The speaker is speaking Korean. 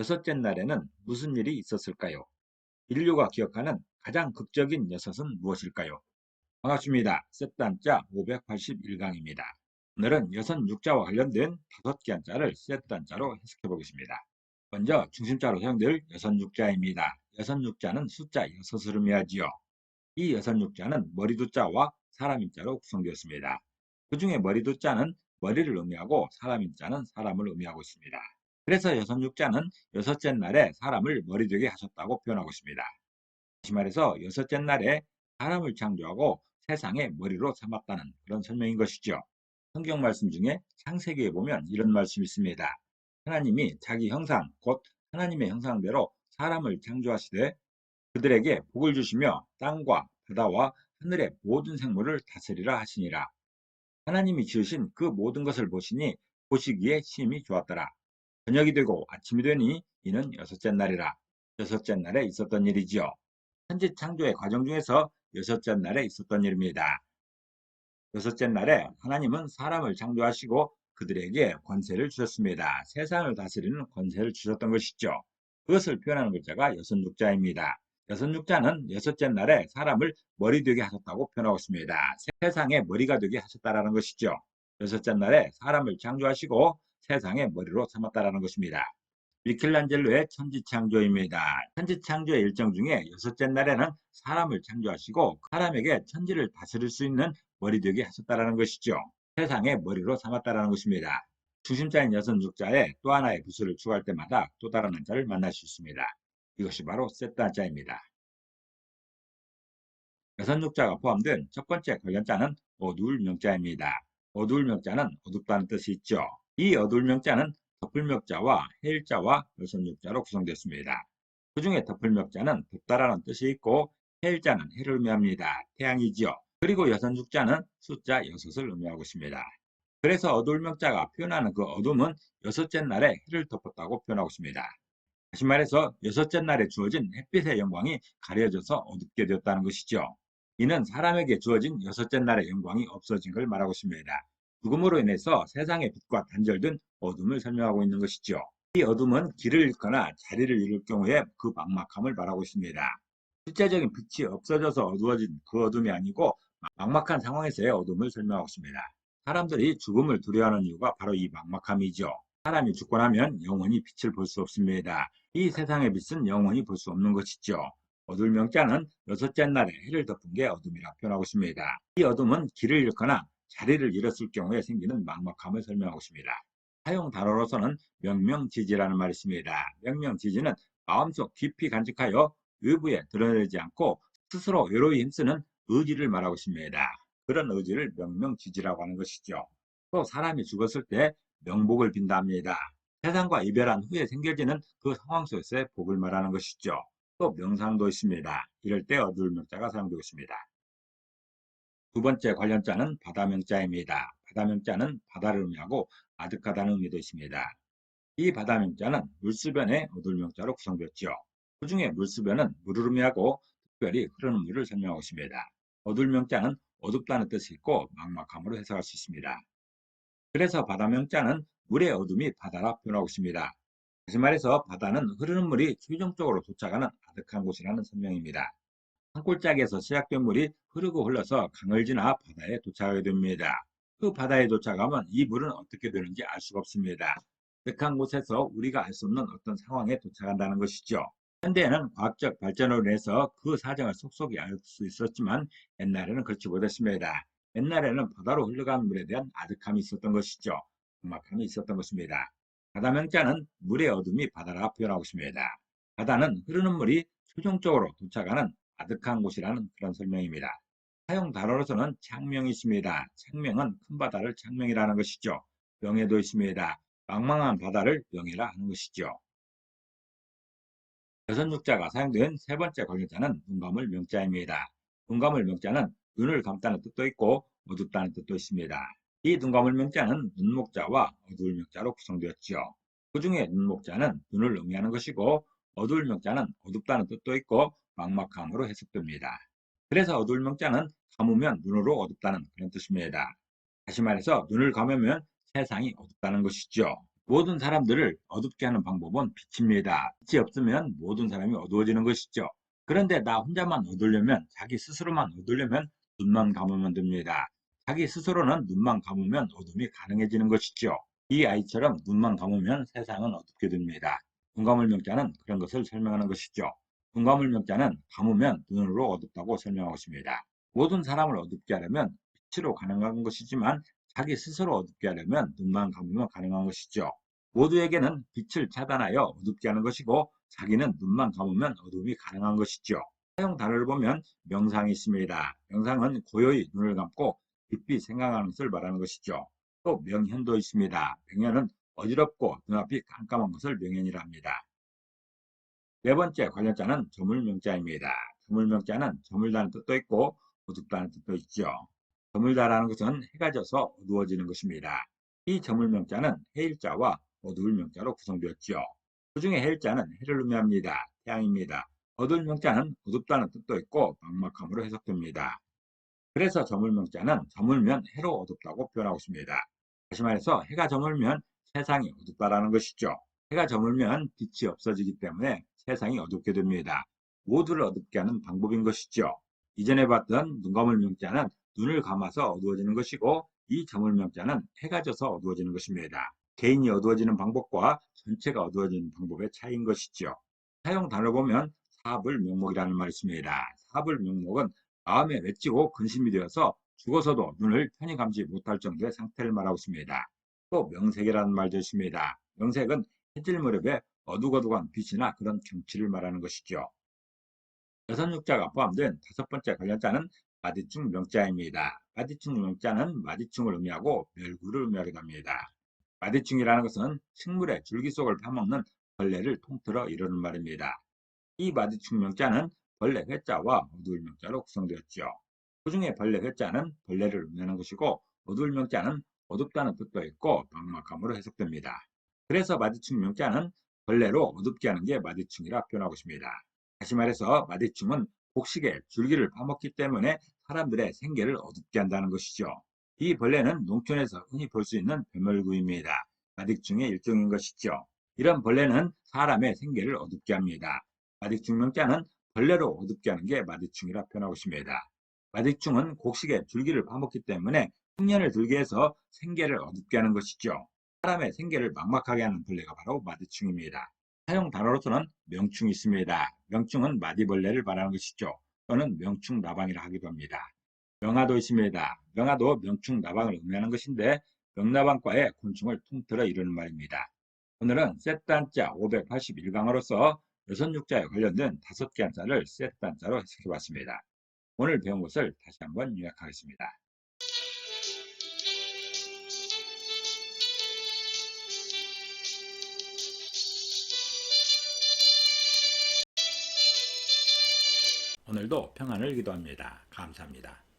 여섯째 날에는 무슨 일이 있었을까요? 인류가 기억하는 가장 극적인 여섯은 무엇일까요? 반갑습니다. 셋단자 581강입니다. 오늘은 여섯 육자와 관련된 5개 한자를 셋단자로 해석해 보겠습니다. 먼저 중심자로 사용될 여섯 육자입니다. 여섯 육자는 숫자 6을 의미하지요. 이 여섯 육자는 머리두자와 사람인자로 구성되었습니다. 그 중에 머리두자는 머리를 의미하고 사람인자는 사람을 의미하고 있습니다. 그래서 여섯 육자는 여섯째 날에 사람을 머리되게 하셨다고 표현하고 있습니다. 다시 말해서 여섯째 날에 사람을 창조하고 세상의 머리로 삼았다는 그런 설명인 것이죠. 성경 말씀 중에 창세기에 보면 이런 말씀이 있습니다. 하나님이 자기 형상, 곧 하나님의 형상대로 사람을 창조하시되 그들에게 복을 주시며 땅과 바다와 하늘의 모든 생물을 다스리라 하시니라. 하나님이 지으신 그 모든 것을 보시니 보시기에 심히 좋았더라. 저녁이 되고 아침이 되니 이는 여섯째 날이라. 여섯째 날에 있었던 일이지요. 천지 창조의 과정 중에서 여섯째 날에 있었던 일입니다. 여섯째 날에 하나님은 사람을 창조하시고 그들에게 권세를 주셨습니다. 세상을 다스리는 권세를 주셨던 것이죠. 그것을 표현하는 글자가 여섯 육자입니다. 여섯 육자는 여섯째 날에 사람을 머리 되게 하셨다고 표현하고 있습니다. 세상의 머리가 되게 하셨다라는 것이죠. 여섯째 날에 사람을 창조하시고 세상의 머리로 삼았다라는 것입니다. 미켈란젤로의 천지창조입니다. 천지창조의 일정 중에 여섯째 날에는 사람을 창조하시고 사람에게 천지를 다스릴 수 있는 머리 되게 하셨다라는 것이죠. 세상의 머리로 삼았다라는 것입니다. 중심자인 여섯 육자에 또 하나의 부수를 추가할 때마다 또 다른 한자를 만날 수 있습니다. 이것이 바로 세트 한자입니다. 여섯 육자가 포함된 첫 번째 관련자는 어두울 명자입니다. 어두울 명자는 어둡다는 뜻이 있죠. 이 어두울 명자는 덮을명자와 해일자와 여섯 육자로 구성되었습니다. 그 중에 덮을명자는 덥다라는 뜻이 있고 해일자는 해를 의미합니다. 태양이지요. 그리고 여섯 육자는 숫자 6을 의미하고 있습니다. 그래서 어두울 명자가 표현하는 그 어둠은 여섯째 날에 해를 덮었다고 표현하고 있습니다. 다시 말해서 여섯째 날에 주어진 햇빛의 영광이 가려져서 어둡게 되었다는 것이죠. 이는 사람에게 주어진 여섯째 날의 영광이 없어진 걸 말하고 있습니다. 죽음으로 인해서 세상의 빛과 단절된 어둠을 설명하고 있는 것이죠. 이 어둠은 길을 잃거나 자리를 잃을 경우에 그 막막함을 말하고 있습니다. 실제적인 빛이 없어져서 어두워진 그 어둠이 아니고 막막한 상황에서의 어둠을 설명하고 있습니다. 사람들이 죽음을 두려워하는 이유가 바로 이 막막함이죠. 사람이 죽고 나면 영원히 빛을 볼 수 없습니다. 이 세상의 빛은 영원히 볼 수 없는 것이죠. 어두울 명자는 여섯째 날에 해를 덮은 게 어둠이라 표현하고 있습니다. 이 어둠은 길을 잃거나 자리를 잃었을 경우에 생기는 막막함을 설명하고 있습니다. 사용 단어로서는 명명지지라는 말이 있습니다. 명명지지는 마음속 깊이 간직하여 외부에 드러내지 않고 스스로 외로이 힘쓰는 의지를 말하고 있습니다. 그런 의지를 명명지지라고 하는 것이죠. 또 사람이 죽었을 때 명복을 빈답니다. 세상과 이별한 후에 생겨지는 그 상황 속에서의 복을 말하는 것이죠. 또 명상도 있습니다. 이럴 때 어두울 명자가 사용되고 있습니다. 두 번째 관련자는 바다명자입니다. 바다명자는 바다를 의미하고 아득하다는 의미도 있습니다. 이 바다명자는 물수변의 어두울 명자로 구성되었죠. 그 중에 물수변은 물을 의미하고 특별히 흐르는 물을 설명하고 있습니다. 어두울 명자는 어둡다는 뜻이 있고 막막함으로 해석할 수 있습니다. 그래서 바다명자는 물의 어둠이 바다라 표현하고 있습니다. 다시 말해서 바다는 흐르는 물이 최종적으로 도착하는 아득한 곳이라는 설명입니다. 한 골짜기에서 시작된 물이 흐르고 흘러서 강을 지나 바다에 도착하게 됩니다. 그 바다에 도착하면 이 물은 어떻게 되는지 알 수가 없습니다. 아득한 곳에서 우리가 알 수 없는 어떤 상황에 도착한다는 것이죠. 현대에는 과학적 발전으로 인해서 그 사정을 속속이 알 수 있었지만 옛날에는 그렇지 못했습니다. 옛날에는 바다로 흘러가는 물에 대한 아득함이 있었던 것이죠. 막막함이 있었던 것입니다. 바다 명자는 물의 어둠이 바다라 표현하고 있습니다. 바다는 흐르는 물이 최종적으로 도착하는 아득한 곳이라는 그런 설명입니다. 사용 단어로서는 창명이 있습니다. 창명은 큰 바다를 창명이라는 것이죠. 명예도 있습니다. 망망한 바다를 명예라 하는 것이죠. 여섯 육자가 사용된 세 번째 관련자는 눈 감을 명자입니다. 눈 감을 명자는 눈을 감다는 뜻도 있고 어둡다는 뜻도 있습니다. 이 눈 감을 명자는 눈목자와 어두울 명자로 구성되었지요. 그 중에 눈목자는 눈을 의미하는 것이고 어두울 명자는 어둡다는 뜻도 있고 막막함으로 해석됩니다. 그래서 어두울 명자는 감으면 눈으로 어둡다는 그런 뜻입니다. 다시 말해서 눈을 감으면 세상이 어둡다는 것이죠. 모든 사람들을 어둡게 하는 방법은 빛입니다. 빛이 없으면 모든 사람이 어두워지는 것이죠. 그런데 나 혼자만 얻으려면, 자기 스스로만 얻으려면 눈만 감으면 됩니다. 자기 스스로는 눈만 감으면 어둠이 가능해지는 것이죠. 이 아이처럼 눈만 감으면 세상은 어둡게 됩니다. 눈감을명자는 그런 것을 설명하는 것이죠. 눈감을명자는 감으면 눈으로 어둡다고 설명하고 있습니다. 모든 사람을 어둡게 하려면 빛으로 가능한 것이지만 자기 스스로 어둡게 하려면 눈만 감으면 가능한 것이죠. 모두에게는 빛을 차단하여 어둡게 하는 것이고 자기는 눈만 감으면 어둠이 가능한 것이죠. 사용 단어를 보면 명상이 있습니다. 명상은 고요히 눈을 감고 깊이 생각하는 것을 말하는 것이죠. 또 명현도 있습니다. 명현은 어지럽고 눈앞이 깜깜한 것을 명현이라 합니다. 네 번째 관련자는 저물명자입니다. 저물명자는 저물다는 뜻도 있고 어둡다는 뜻도 있죠. 저물다라는 것은 해가 져서 어두워지는 것입니다. 이 저물명자는 해일자와 어두울 명자로 구성되었죠. 그 중에 해일자는 해를 의미합니다. 태양입니다. 어두울 명자는 어둡다는 뜻도 있고 막막함으로 해석됩니다. 그래서 저물명자는 저물면 해로 어둡다고 표현하고 있습니다. 다시 말해서 해가 저물면 세상이 어둡다라는 것이죠. 해가 저물면 빛이 없어지기 때문에 세상이 어둡게 됩니다. 모두를 어둡게 하는 방법인 것이죠. 이전에 봤던 눈감을명자는 눈을 감아서 어두워지는 것이고 이 저물명자는 해가 져서 어두워지는 것입니다. 개인이 어두워지는 방법과 전체가 어두워지는 방법의 차이인 것이죠. 사용 단어 보면 사불명목이라는 말이 있습니다. 사불명목은 마음에 맺히고 근심이 되어서 죽어서도 눈을 편히 감지 못할 정도의 상태를 말하고 있습니다. 또 명색이라는 말도 있습니다. 명색은 해질 무렵에 어둑어둑한 빛이나 그런 경치를 말하는 것이죠. 여선육자가 포함된 다섯 번째 관련자는 마디충 명자입니다. 마디충 명자는 마디충을 의미하고 멸구를 의미하기도 합니다. 마디충이라는 것은 식물의 줄기 속을 파먹는 벌레를 통틀어 이루는 말입니다. 이 마디충 명자는 벌레 회자와 어두울 명자로 구성되었죠. 그 중에 벌레 회자는 벌레를 의미하는 것이고 어두울 명자는 어둡다는 뜻도 있고 막막함으로 해석됩니다. 그래서 마디충 명자는 벌레로 어둡게 하는 게 마디충이라 표현하고 있습니다. 다시 말해서 마디충은 곡식의 줄기를 파먹기 때문에 사람들의 생계를 어둡게 한다는 것이죠. 이 벌레는 농촌에서 흔히 볼 수 있는 배멀구입니다. 마디충의 일종인 것이죠. 이런 벌레는 사람의 생계를 어둡게 합니다. 마디충명자는 벌레로 어둡게 하는 게 마디충이라 표현하고 있습니다. 마디충은 곡식의 줄기를 파먹기 때문에 흉년을 들게 해서 생계를 어둡게 하는 것이죠. 사람의 생계를 막막하게 하는 벌레가 바로 마디충입니다. 사용 단어로서는 명충이 있습니다. 명충은 마디벌레를 말하는 것이죠. 또는 명충나방이라 하기도 합니다. 명화도 있습니다. 명화도 명충나방을 의미하는 것인데 명나방과의 곤충을 통틀어 이루는 말입니다. 오늘은 셋단자 581강으로서 여선육자에 관련된 5개 한자를 셋단자로 해석해 봤습니다. 오늘 배운 것을 다시 한번 요약하겠습니다. 오늘도 평안을 기도합니다. 감사합니다.